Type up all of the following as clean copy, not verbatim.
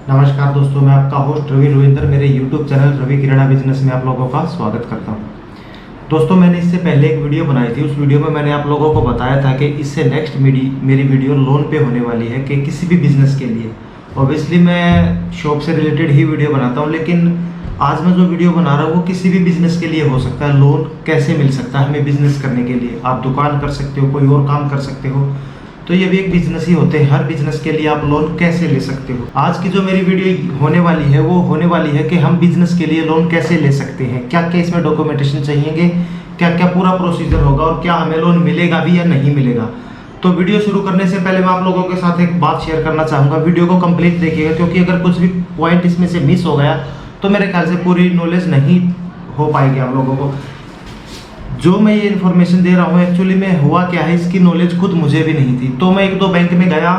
नमस्कार दोस्तों, मैं आपका होस्ट रवि रविंदर मेरे YouTube चैनल रवि किराना बिजनेस में आप लोगों का स्वागत करता हूं। दोस्तों, मैंने इससे पहले एक वीडियो बनाई थी। उस वीडियो में मैंने आप लोगों को बताया था कि इससे नेक्स्ट मेरी वीडियो लोन पे होने वाली है कि किसी भी बिजनेस के लिए। ऑब्वियसली मैं शॉप से रिलेटेड ही वीडियो बनाता हूँ, लेकिन आज मैं जो वीडियो बना रहा हूँ वो किसी भी बिजनेस के लिए हो सकता है। लोन कैसे मिल सकता है हमें बिजनेस करने के लिए। आप दुकान कर सकते हो, कोई और काम कर सकते हो, तो ये भी एक बिजनेस ही होते हैं। हर बिजनेस के लिए आप लोन कैसे ले सकते हो। आज की जो मेरी वीडियो होने वाली है वो होने वाली है कि हम बिजनेस के लिए लोन कैसे ले सकते हैं, क्या क्या इसमें डॉक्यूमेंटेशन चाहिए, क्या क्या पूरा प्रोसीजर होगा और क्या हमें लोन मिलेगा भी या नहीं मिलेगा। तो वीडियो शुरू करने से पहले मैं आप लोगों के साथ एक बात शेयर करना चाहूँगा। वीडियो को कंप्लीट देखिएगा, क्योंकि अगर कुछ भी पॉइंट इसमें से मिस हो गया तो मेरे ख्याल से पूरी नॉलेज नहीं हो पाएगी आप लोगों को। जो मैं ये इन्फॉर्मेशन दे रहा हूँ एक्चुअली में हुआ क्या है, इसकी नॉलेज खुद मुझे भी नहीं थी। तो मैं एक दो बैंक में गया,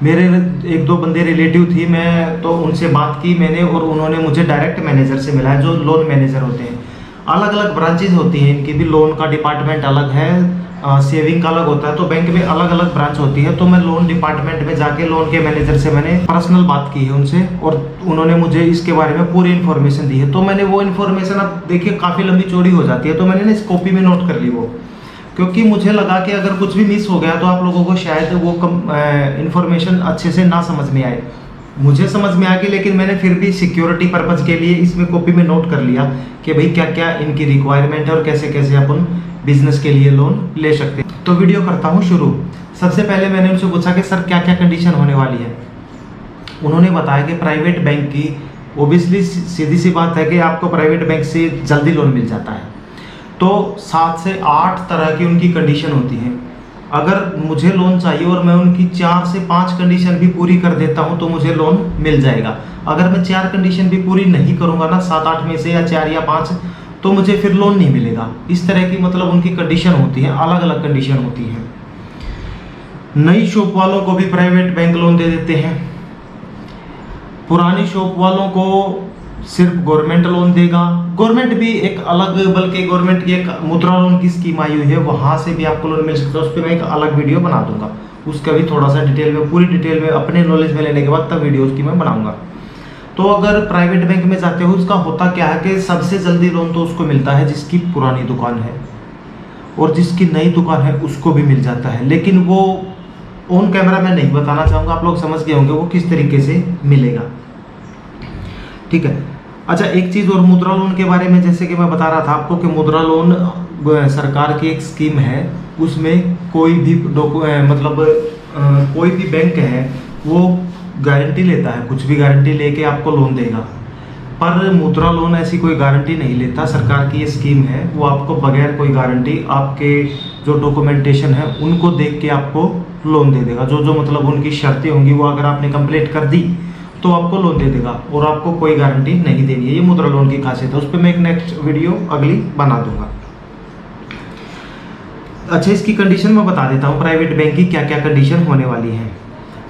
मेरे एक दो बंदे रिलेटिव थी, मैं तो उनसे बात की मैंने, और उन्होंने मुझे डायरेक्ट मैनेजर से मिलाया जो लोन मैनेजर होते हैं। अलग अलग ब्रांचेज होती हैं इनकी भी, लोन का डिपार्टमेंट अलग है, सेविंग का अलग होता है, तो बैंक में अलग अलग ब्रांच होती है। तो मैं लोन डिपार्टमेंट में जाके लोन के मैनेजर से मैंने पर्सनल बात की है उनसे, और उन्होंने मुझे इसके बारे में पूरी इन्फॉर्मेशन दी है। तो मैंने वो इन्फॉर्मेशन, अब देखिए काफ़ी लंबी चौड़ी हो जाती है, तो मैंने ना इस कॉपी में नोट कर ली वो, क्योंकि मुझे लगा कि अगर कुछ भी मिस हो गया तो आप लोगों को शायद वो इन्फॉर्मेशन अच्छे से ना समझ में आए। मुझे समझ में आ गई, लेकिन मैंने फिर भी सिक्योरिटी पर्पज़ के लिए इसमें कॉपी में नोट कर लिया कि भाई क्या क्या इनकी रिक्वायरमेंट है और कैसे कैसे अपन बिजनेस के लिए लोन ले सकते हैं। तो वीडियो करता हूँ शुरू। सबसे पहले मैंने उनसे पूछा कि सर क्या क्या कंडीशन होने वाली है। उन्होंने बताया कि प्राइवेट बैंक की ओबियसली सीधी सी बात है कि आपको प्राइवेट बैंक से जल्दी लोन मिल जाता है। तो 7 से 8 तरह की उनकी कंडीशन होती है। अगर मुझे लोन चाहिए और मैं उनकी 4 से 5 कंडीशन भी पूरी कर देता हूं तो मुझे लोन मिल जाएगा। अगर मैं 4 कंडीशन भी पूरी नहीं करूंगा ना, 7-8 में से, या 4 या 5, तो मुझे फिर लोन नहीं मिलेगा। इस तरह की मतलब उनकी कंडीशन होती है, अलग अलग कंडीशन होती है। नई शॉप वालों को भी प्राइवेट बैंक लोन दे देते हैं। पुरानी शॉप वालों को सिर्फ गवर्नमेंट लोन देगा। गवर्नमेंट भी एक अलग, बल्कि गवर्नमेंट की एक मुद्रा लोन की स्कीम आई हुई है, वहां से भी आपको लोन मिल सकता है। उस पर मैं एक अलग वीडियो बना दूंगा, उसका भी थोड़ा सा डिटेल में, पूरी डिटेल में अपने नॉलेज में लेने के बाद तब वीडियो उसकी मैं बनाऊंगा। तो अगर प्राइवेट बैंक में जाते हो, उसका होता क्या है कि सबसे जल्दी लोन तो उसको मिलता है जिसकी पुरानी दुकान है, और जिसकी नई दुकान है उसको भी मिल जाता है। लेकिन वो ऑन कैमरा मैं नहीं बताना चाहूँगा, आप लोग समझ गए होंगे वो किस तरीके से मिलेगा। ठीक है। अच्छा, एक चीज़ और मुद्रा लोन के बारे में, जैसे कि मैं बता रहा था आपको कि मुद्रा लोन सरकार की एक स्कीम है। उसमें कोई भी कोई भी बैंक है वो गारंटी लेता है, कुछ भी गारंटी लेके आपको लोन देगा। पर मुद्रा लोन ऐसी कोई गारंटी नहीं लेता। सरकार की ये स्कीम है, वो आपको बगैर कोई गारंटी आपके जो डॉक्यूमेंटेशन है उनको देख के आपको लोन दे देगा। जो जो मतलब उनकी शर्तें होंगी वो अगर आपने कंप्लीट कर दी तो आपको लोन दे देगा, और आपको कोई गारंटी नहीं देनी है। ये मुद्रा लोन की खासियत है। उस पर मैं एक नेक्स्ट वीडियो अगली बना दूंगा। अच्छा, इसकी कंडीशन मैं बता देता हूँ, प्राइवेट बैंक की क्या क्या कंडीशन होने वाली है।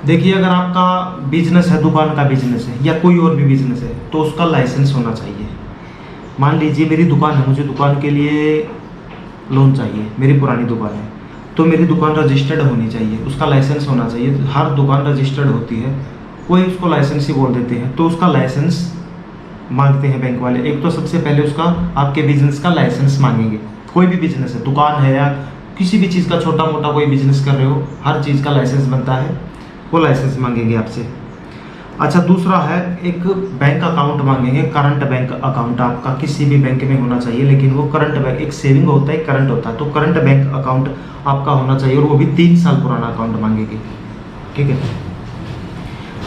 देखिए, अगर आपका बिजनेस है, दुकान का बिजनेस है या कोई और भी बिजनेस है, तो उसका लाइसेंस होना चाहिए। मान लीजिए मेरी दुकान है, मुझे दुकान के लिए लोन चाहिए, मेरी पुरानी दुकान है, तो मेरी दुकान रजिस्टर्ड होनी चाहिए, उसका लाइसेंस होना चाहिए। हर दुकान रजिस्टर्ड होती है, कोई उसको लाइसेंस ही बोल देते हैं। तो उसका लाइसेंस मांगते हैं बैंक वाले। एक तो सबसे पहले उसका आपके बिजनेस का लाइसेंस मांगेंगे। कोई भी बिजनेस है, दुकान है या किसी भी चीज़ का छोटा मोटा कोई बिजनेस कर रहे हो, हर चीज़ का लाइसेंस बनता है, वो लाइसेंस मांगेंगे आपसे। अच्छा, दूसरा है एक बैंक अकाउंट मांगेंगे। करंट बैंक अकाउंट आपका किसी भी बैंक में होना चाहिए, लेकिन वो करंट बैंक, एक सेविंग होता है, करंट होता है, तो करंट बैंक अकाउंट आपका होना चाहिए, और वो भी 3 साल पुराना अकाउंट मांगेंगे। ठीक है।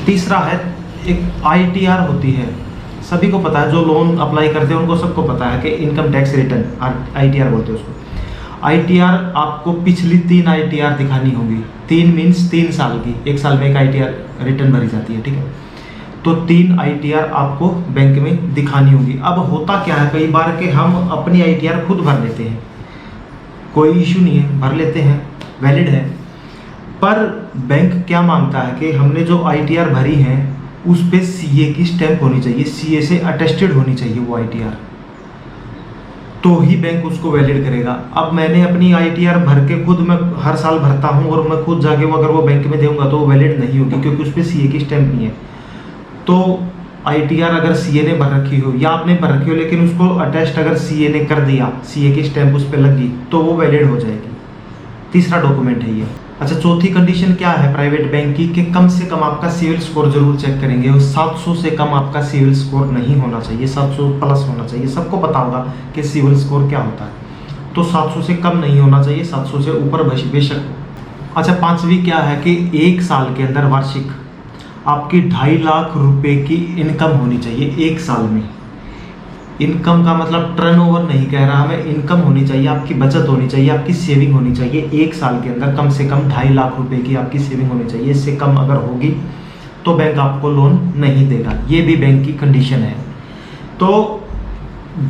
तीसरा है एक ITR होती है, सभी को पता है, जो लोन अप्लाई करते हैं उनको सबको पता है कि इनकम टैक्स रिटर्न, ITR बोलते हैं उसको। ITR आपको पिछली 3 ITR दिखानी होगी। 3 मीन्स 3 साल की, 1 साल में एक ITR रिटर्न भरी जाती है। ठीक है। तो 3 ITR आपको बैंक में दिखानी होगी। अब होता क्या है, कई बार के हम अपनी ITR खुद भर लेते हैं, कोई इशू नहीं है, भर लेते हैं, वैलिड है। पर बैंक क्या मांगता है कि हमने जो ITR भरी है उस पे CA की स्टैंप होनी चाहिए, CA से अटेस्टेड होनी चाहिए वो ITR, तो ही बैंक उसको वैलिड करेगा। अब मैंने अपनी ITR भर के खुद मैं हर साल भरता हूँ और मैं खुद जाके वो अगर वो बैंक में दूंगा तो वो वैलिड नहीं होगी, क्योंकि उस पर CA की स्टैंप नहीं है। तो ITR अगर CA ने भर रखी हो या आपने भर रखी हो लेकिन उसको अटेस्ट अगर CA ने कर दिया, CA की स्टैंप उस पर लग गई, तो वो वैलिड हो जाएगी। तीसरा डॉक्यूमेंट है ये। अच्छा, चौथी कंडीशन क्या है प्राइवेट बैंक की, कि कम से कम आपका सिविल स्कोर जरूर चेक करेंगे और 700 से कम आपका सिविल स्कोर नहीं होना चाहिए, 700 प्लस होना चाहिए। सबको पता होगा कि सिविल स्कोर क्या होता है, तो 700 से कम नहीं होना चाहिए, 700 से ऊपर बेशक। अच्छा, पांचवी क्या है कि 1 साल के अंदर वार्षिक आपकी 2.5 लाख रुपए की इनकम होनी चाहिए 1 साल में। इनकम का मतलब टर्नओवर नहीं कह रहा मैं, इनकम होनी चाहिए, आपकी बचत होनी चाहिए, आपकी सेविंग होनी चाहिए। 1 साल के अंदर कम से कम 2.5 लाख रुपए की आपकी सेविंग होनी चाहिए। इससे कम अगर होगी तो बैंक आपको लोन नहीं देगा, ये भी बैंक की कंडीशन है। तो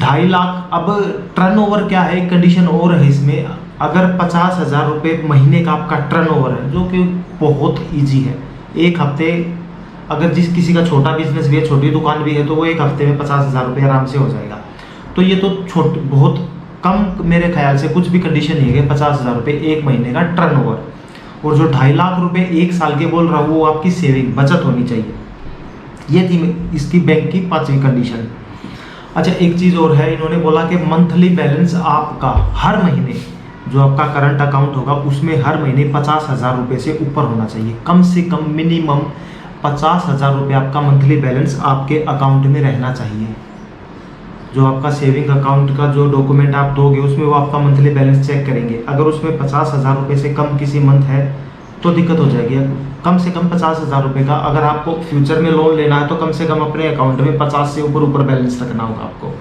2.5 लाख, अब टर्नओवर क्या है, एक कंडीशन और है इसमें, अगर 50,000 रुपये महीने का आपका टर्नओवर है, जो कि बहुत ईजी है, एक हफ्ते, अगर जिस किसी का छोटा बिजनेस भी है, छोटी दुकान भी है, तो वो 1 हफ्ते में 50,000 रुपये आराम से हो जाएगा। तो ये तो बहुत कम, मेरे ख्याल से कुछ भी कंडीशन नहीं है कि 50,000 रुपये 1 महीने का टर्नओवर, और जो 2.5 लाख रुपये 1 साल के बोल रहा हूँ वो आपकी सेविंग बचत होनी चाहिए। ये थी इसकी बैंक की 5वीं कंडीशन। अच्छा, एक चीज़ और है, इन्होंने बोला कि मंथली बैलेंस आपका हर महीने, जो आपका करंट अकाउंट होगा उसमें हर महीने 50,000 रुपये से ऊपर होना चाहिए। कम से कम मिनिमम 50,000 रुपये आपका मंथली बैलेंस आपके अकाउंट में रहना चाहिए। जो आपका सेविंग अकाउंट का जो डॉक्यूमेंट आप दोगे उसमें वो आपका मंथली बैलेंस चेक करेंगे। अगर उसमें 50,000 रुपये से कम किसी मंथ है तो दिक्कत हो जाएगी। कम से कम 50,000 रुपये का, अगर आपको फ्यूचर में लोन लेना है तो कम से कम अपने अकाउंट में 50 से ऊपर बैलेंस रखना होगा आपको।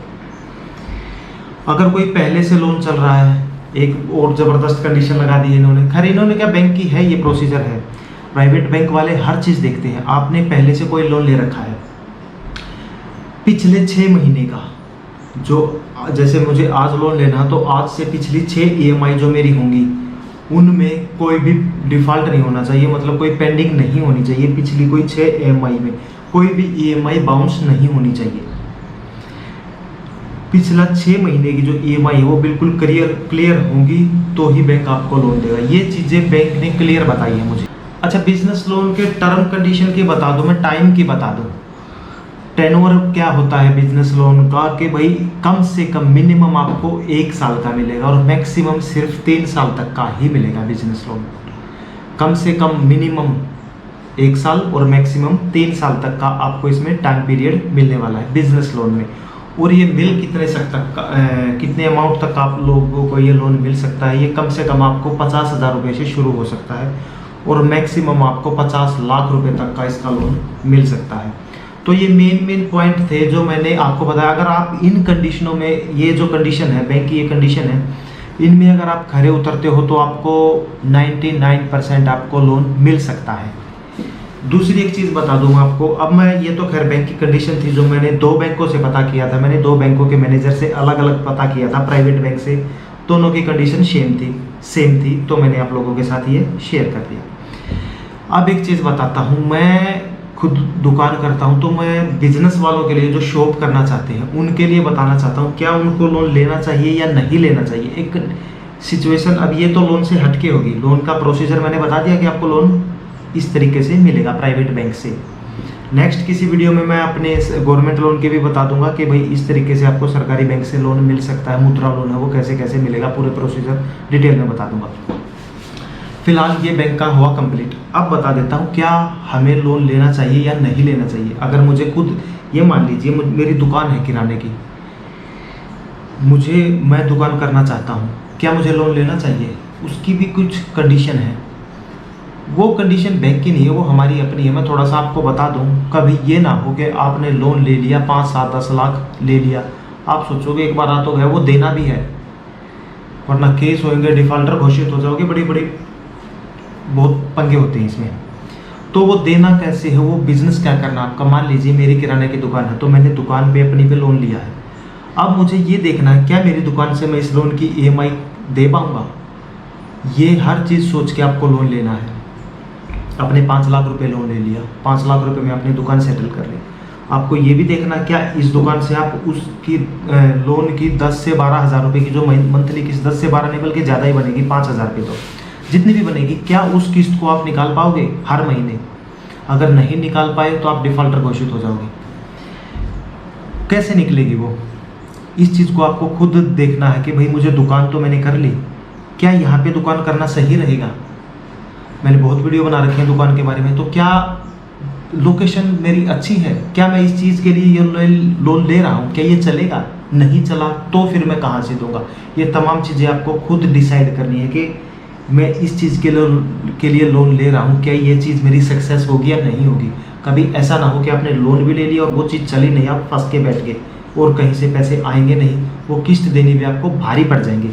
अगर कोई पहले से लोन चल रहा है, एक और ज़बरदस्त कंडीशन लगा दी है इन्होंने। खैर, इन्होंने क्या, बैंक की है ये प्रोसीजर है, प्राइवेट बैंक वाले हर चीज़ देखते हैं। आपने पहले से कोई लोन ले रखा है, पिछले 6 महीने का, जो जैसे मुझे आज लोन लेना तो आज से पिछली 6 EMI जो मेरी होंगी उनमें कोई भी डिफ़ॉल्ट नहीं होना चाहिए, मतलब कोई पेंडिंग नहीं होनी चाहिए। पिछली कोई 6 EMI में कोई भी EMI बाउंस नहीं होनी चाहिए। पिछला 6 महीने की जो EMI है वो बिल्कुल क्लियर होंगी तो ही बैंक आपको लोन देगा। ये चीज़ें बैंक ने क्लियर बताई है मुझे। अच्छा, बिजनेस लोन के टर्म कंडीशन की बता दूं, मैं टाइम की बता दूं। टेनओवर क्या होता है बिजनेस लोन का, कि भाई कम से कम मिनिमम आपको 1 साल का मिलेगा और मैक्सिमम सिर्फ 3 साल तक का ही मिलेगा बिजनेस लोन। कम से कम मिनिमम 1 साल और मैक्सिमम 3 साल तक का आपको इसमें टाइम पीरियड मिलने वाला है बिजनेस लोन में। और ये मिल कितने अमाउंट तक आप लोगों को ये लोन मिल सकता है, ये कम से कम आपको 50,000 रुपये से शुरू हो सकता है और मैक्सिमम आपको 50 लाख रुपए तक का इसका लोन मिल सकता है। तो ये मेन पॉइंट थे जो मैंने आपको बताया। अगर आप इन कंडीशनों में, ये जो कंडीशन है बैंक की, ये कंडीशन है, इनमें अगर आप खरे उतरते हो तो आपको 99% आपको लोन मिल सकता है। दूसरी एक चीज़ बता दूँ आपको, अब मैं, ये तो खैर बैंक की कंडीशन थी जो मैंने 2 बैंकों से पता किया था, मैंने 2 बैंकों के मैनेजर से अलग अलग पता किया था, प्राइवेट बैंक से, दोनों की कंडीशन सेम थी, तो मैंने आप लोगों के साथ ये शेयर कर दिया। अब एक चीज़ बताता हूँ, मैं खुद दुकान करता हूँ, तो मैं बिजनेस वालों के लिए जो शॉप करना चाहते हैं उनके लिए बताना चाहता हूँ क्या उनको लोन लेना चाहिए या नहीं लेना चाहिए। एक सिचुएशन, अब ये तो लोन से हटके होगी, लोन का प्रोसीजर मैंने बता दिया कि आपको लोन इस तरीके से मिलेगा प्राइवेट बैंक से। नेक्स्ट किसी वीडियो में मैं अपने गवर्नमेंट लोन के भी बता दूंगा कि भाई इस तरीके से आपको सरकारी बैंक से लोन मिल सकता है, मुद्रा लोन है वो कैसे कैसे मिलेगा, पूरे प्रोसीजर डिटेल में बता दूंगा। फिलहाल ये बैंक का हुआ कंप्लीट। अब बता देता हूँ क्या हमें लोन लेना चाहिए या नहीं लेना चाहिए। अगर मुझे खुद, ये मान लीजिए मेरी दुकान है किराने की, मैं दुकान करना चाहता हूँ, क्या मुझे लोन लेना चाहिए? उसकी भी कुछ कंडीशन है, वो कंडीशन बैंक की नहीं है, वो हमारी अपनी है। मैं थोड़ा सा आपको बता दूं, कभी ये ना हो कि आपने लोन ले लिया 5, 7, 10 लाख ले लिया, आप सोचोगे एक बार आ तो गया, वो देना भी है, वरना केस होंगे, डिफॉल्टर घोषित हो जाओगे, बड़ी बहुत पंगे होते हैं इसमें। तो वो देना कैसे है, वो बिजनेस क्या करना आपका। मान लीजिए मेरी किराने की दुकान है, तो मैंने दुकान पे अपनी पे लोन लिया है। अब मुझे ये देखना है क्या मेरी दुकान से मैं इस लोन की EMI दे पाऊँगा। ये हर चीज़ सोच के आपको लोन लेना है। आपने 5 लाख रुपए लोन ले लिया, 5 लाख रुपए में अपनी दुकान सेटल कर ली। आपको ये भी देखना क्या इस दुकान से आप उसकी लोन की 10 से 12 हज़ार रुपये की जो मंथली किस्त, 10 से 12 नहीं बल्कि ज़्यादा ही बनेगी, 5,000 रुपये, तो जितनी भी बनेगी, क्या उस किस्त को आप निकाल पाओगे हर महीने। अगर नहीं निकाल पाए तो आप डिफ़ॉल्टर घोषित हो जाओगे। कैसे निकलेगी वो, इस चीज़ को आपको खुद देखना है कि भाई मुझे दुकान तो मैंने कर ली, क्या यहाँ पे दुकान करना सही रहेगा। मैंने बहुत वीडियो बना रखे हैं दुकान के बारे में, तो क्या लोकेशन मेरी अच्छी है, क्या मैं इस चीज़ के लिए ये लोन ले रहा हूँ, क्या ये चलेगा, नहीं चला तो फिर मैं कहाँ से दूंगा। ये तमाम चीज़ें आपको खुद डिसाइड करनी है कि मैं इस चीज़ के लिए लोन ले रहा हूँ, क्या ये चीज़ मेरी सक्सेस होगी या नहीं होगी। कभी ऐसा ना हो कि आपने लोन भी ले लिया और वो चीज़ चली नहीं, आप फंस के बैठ गए और कहीं से पैसे आएंगे नहीं, वो किस्त देनी भी आपको भारी पड़ जाएंगे।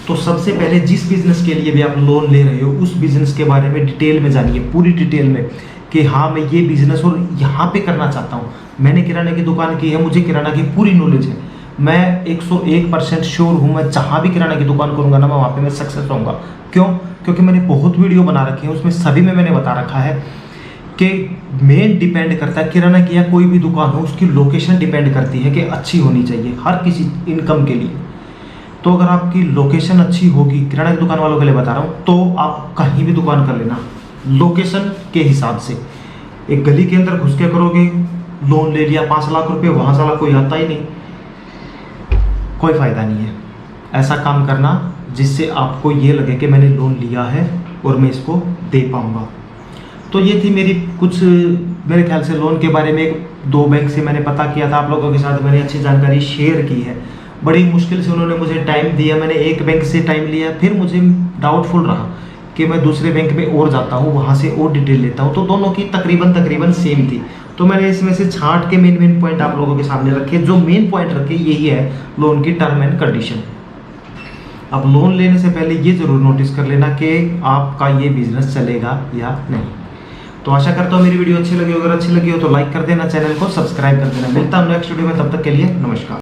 तो सबसे पहले जिस बिज़नेस के लिए भी आप लोन ले रहे हो उस बिज़नेस के बारे में डिटेल में जानिए, पूरी डिटेल में, कि हाँ मैं ये बिज़नेस और यहाँ पे करना चाहता हूँ। मैंने किराने की दुकान की है, मुझे किराना की पूरी नॉलेज है, मैं 101% श्योर हूँ मैं जहाँ भी किराना की दुकान करूँगा ना मैं वहाँ पे मैं सक्सेस होऊंगा। क्यों? क्योंकि मैंने बहुत वीडियो बना रखी है, उसमें सभी में मैंने बता रखा है कि मेन डिपेंड करता है किराना की या कोई भी दुकान हो, उसकी लोकेशन डिपेंड करती है कि अच्छी होनी चाहिए हर किसी इनकम के लिए। तो अगर आपकी लोकेशन अच्छी होगी, किराना की दुकान वालों के लिए बता रहा हूँ, तो आप कहीं भी दुकान कर लेना लोकेशन के हिसाब से। एक गली के अंदर घुस के करोगे, लोन ले लिया 5 लाख रुपए, वहाँ साला कोई आता ही नहीं, कोई फ़ायदा नहीं है। ऐसा काम करना जिससे आपको ये लगे कि मैंने लोन लिया है और मैं इसको दे पाऊँगा। तो ये थी मेरी कुछ, मेरे ख्याल से लोन के बारे में 2 बैंक से मैंने पता किया था, आप लोगों के साथ मैंने अच्छी जानकारी शेयर की है। बड़ी मुश्किल से उन्होंने मुझे टाइम दिया, मैंने एक बैंक से टाइम लिया, फिर मुझे डाउटफुल रहा कि मैं दूसरे बैंक में और जाता हूँ, वहाँ से और डिटेल लेता हूँ, तो दोनों की तकरीबन सेम थी। तो मैंने इसमें से छांट के मेन पॉइंट आप लोगों के सामने रखे। जो मेन पॉइंट रखे यही है लोन की टर्म एंड कंडीशन। अब लोन लेने से पहले ये ज़रूर नोटिस कर लेना कि आपका ये बिजनेस चलेगा या नहीं। तो आशा करता हूँ मेरी वीडियो अच्छी लगी, अगर अच्छी लगी हो तो लाइक कर देना, चैनल को सब्सक्राइब कर देना। मिलता हूँ नेक्स्ट वीडियो में, तब तक के लिए नमस्कार।